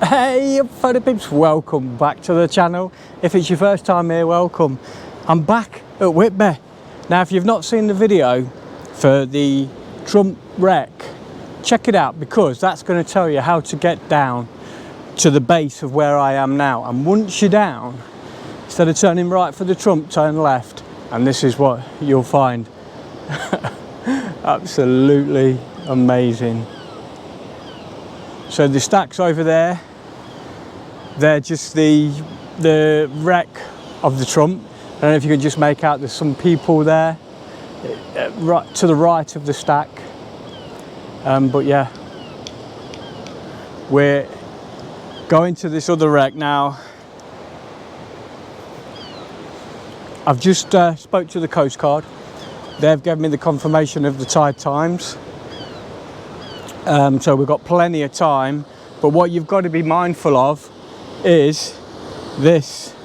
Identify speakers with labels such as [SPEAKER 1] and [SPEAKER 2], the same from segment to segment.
[SPEAKER 1] Hey photo peeps, welcome back to the channel. If it's your first time here, welcome. I'm back at Whitby. Now if you've not seen the video for the Trump wreck, check it out, because that's going to tell you how to get down to the base of where I am now. And once you're down, instead of turning right for the Trump, turn left, and this is what you'll find. Absolutely amazing. So the stacks over there, they're just the wreck of the Trump. I don't know if you can just make out there's some people there right to the right of the stack. But yeah, we're going to this other wreck now. I've just spoke to the Coast Guard. They've given me the confirmation of the tide times. So we've got plenty of time, but what you've got to be mindful of is this.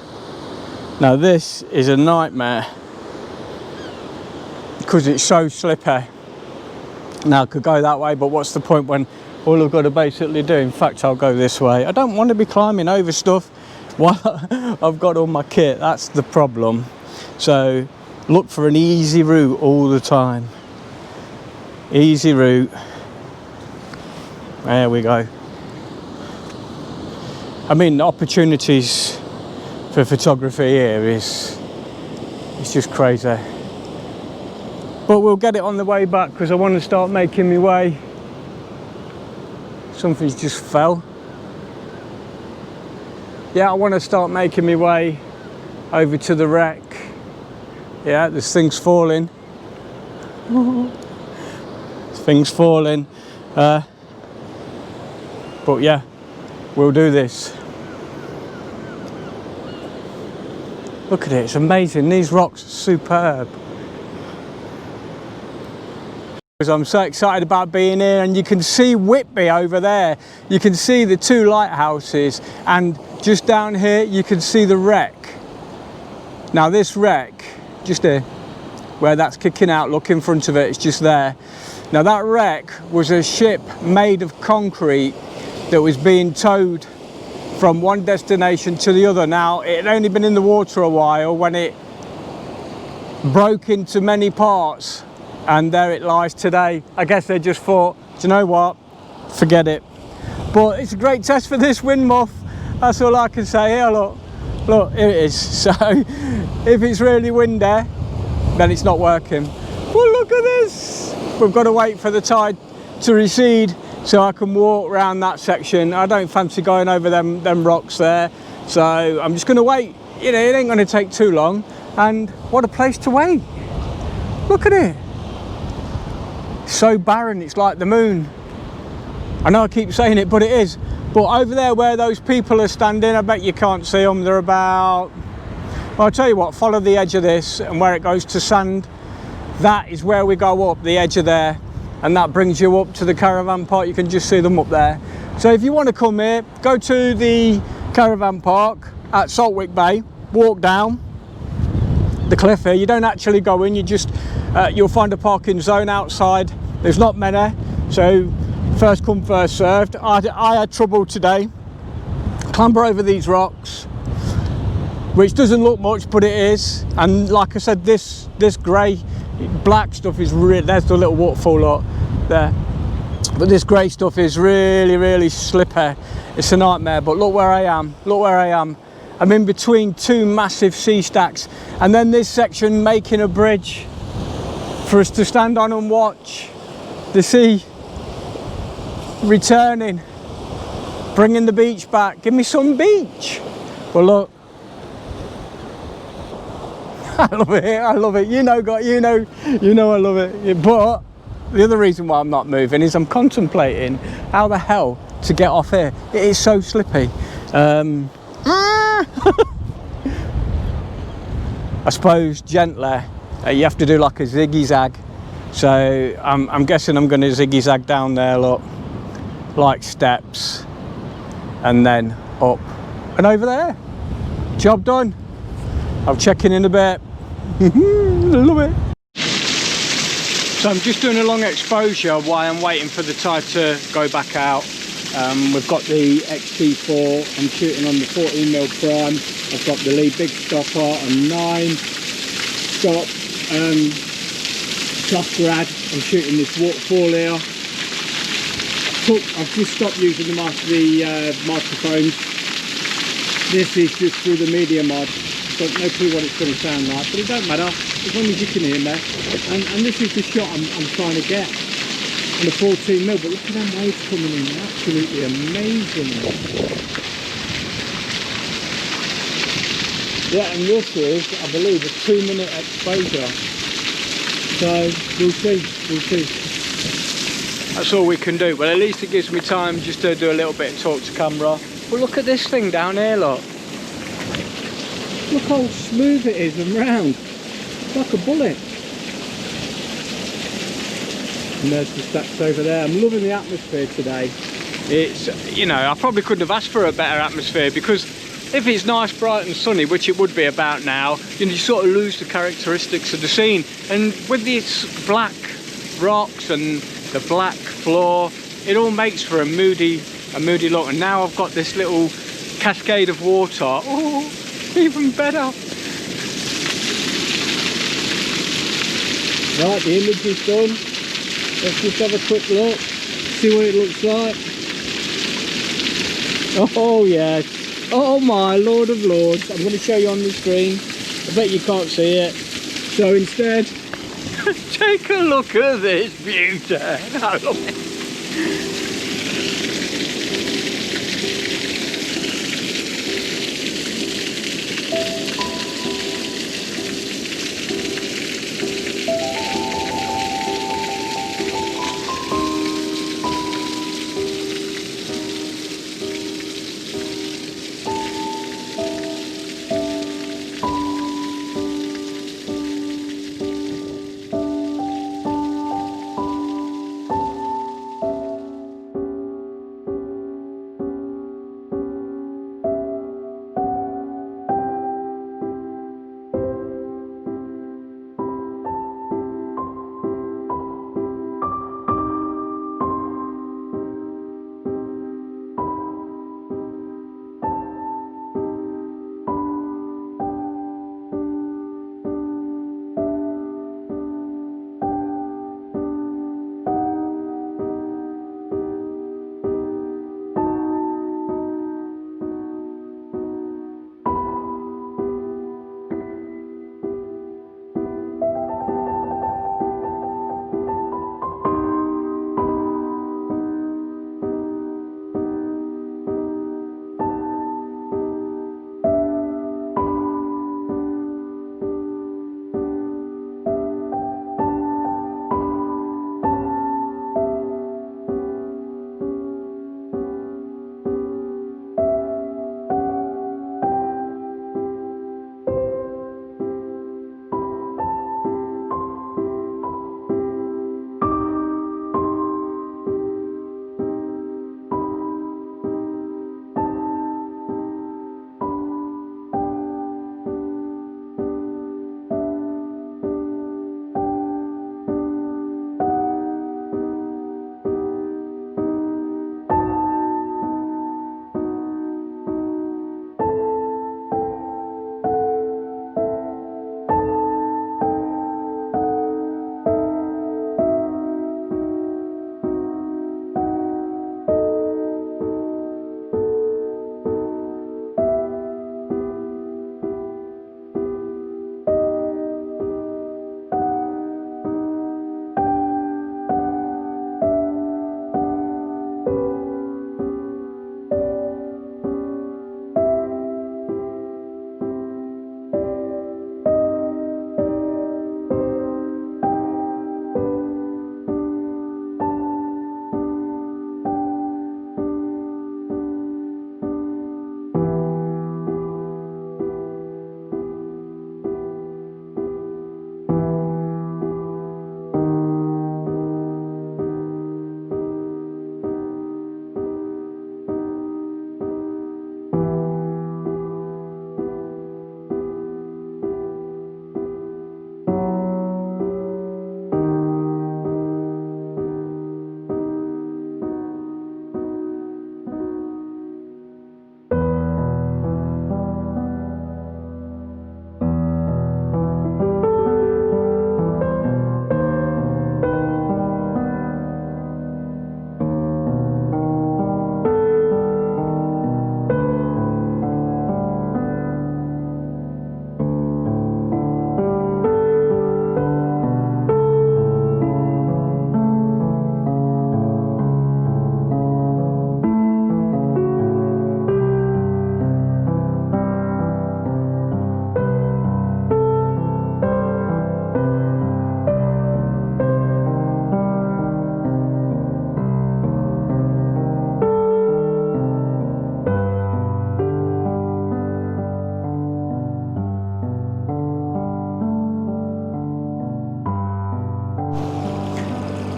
[SPEAKER 1] Now this is a nightmare because it's so slippy. Now I could go that way, but what's the point when all I've got to basically do, in fact I'll go this way. I don't want to be climbing over stuff while I've got all my kit, that's the problem. So look for an easy route all the time. Easy route. There we go. I mean, the opportunities for photography here it's just crazy. But we'll get it on the way back because I want to start making my way. Something's just fell. Yeah, I want to start making my way over to the wreck. Yeah, there's things falling. Things falling. But yeah, we'll do this. Look at it, it's amazing. These rocks are superb. I'm so excited about being here, and you can see Whitby over there. You can see the two lighthouses, and just down here you can see the wreck. Now this wreck, just here, where that's kicking out, look in front of it, it's just there. Now that wreck was a ship made of concrete that was being towed from one destination to the other. Now it had only been in the water a while when it broke into many parts, and there it lies today. I guess they just thought, do you know what, forget it. But it's a great test for this wind muff, that's all I can say. Here, look, here it is. So if it's really windy, then it's not working. Well, look at this. We've got to wait for the tide to recede so I can walk around that section. I don't fancy going over them rocks there, so I'm just going to wait. You know, it ain't going to take too long. And what a place to wait. Look at it. So barren, it's like the moon. I know I keep saying it, but it is. But over there where those people are standing, I bet you can't see them. They're about, well, I'll tell you what, follow the edge of this, and where it goes to sand, that is where we go up, the edge of there. And that brings you up to the caravan park. You can just see them up there. So if you want to come here, go to the caravan park at Saltwick Bay, walk down the cliff here. You don't actually go in, you just you'll find a parking zone outside. There's not many, so first come first served. I had trouble today. Clamber over these rocks, which doesn't look much, but it is. And like I said, this grey black stuff is really, there's the little waterfall up there, but this grey stuff is really slippy. It's a nightmare. But look where I am, look where I am. I'm in between two massive sea stacks, and then this section making a bridge for us to stand on and watch the sea returning, bringing the beach back. Give me some beach. Well, look, I love it. You know I love it. But the other reason why I'm not moving is I'm contemplating how the hell to get off here. It is so slippy. I suppose gently. You have to do like a ziggy-zag. So I'm guessing I'm going to ziggy-zag down there, look, like steps, and then up and over there. Job done. I'll check in a bit. I love it. So I'm just doing a long exposure while I'm waiting for the tide to go back out. We've got the XT4, I'm shooting on the 14mm prime. I've got the Lee Big Stopper on 9 stop plus grad. I'm shooting this waterfall here. I've just stopped using the microphones. This is just through the media mod. Got no clue what it's going to sound like, but it don't matter as long as you can hear me. And this is the shot I'm trying to get on the 14mm. But look at them waves coming in, absolutely amazing. Yeah, and this is, I believe, a 2-minute exposure. So we'll see. That's all we can do, but at least it gives me time just to do a little bit of talk to camera. But look at this thing down here, look. Look how smooth it is and round. It's like a bullet. And there's the stacks over there. I'm loving the atmosphere today. It's, you know, I probably couldn't have asked for a better atmosphere, because if it's nice, bright and sunny, which it would be about now, you know, you sort of lose the characteristics of the scene. And with these black rocks and the black floor, it all makes for a moody look. And now I've got this little cascade of water. Oh, even better. Right, the image is done. Let's just have a quick look, see what it looks like. Oh yes. Oh my Lord of Lords. I'm going to show you on the screen. I bet you can't see it. So instead, take a look at this beauty. I love it.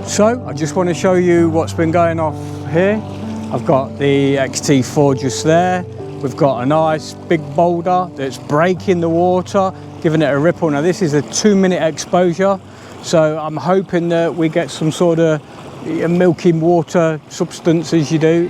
[SPEAKER 1] So I just want to show you what's been going off here. I've got the XT4 just there. We've got a nice big boulder that's breaking the water, giving it a ripple. Now this is a 2-minute exposure, so I'm hoping that we get some sort of milky water substance as you do.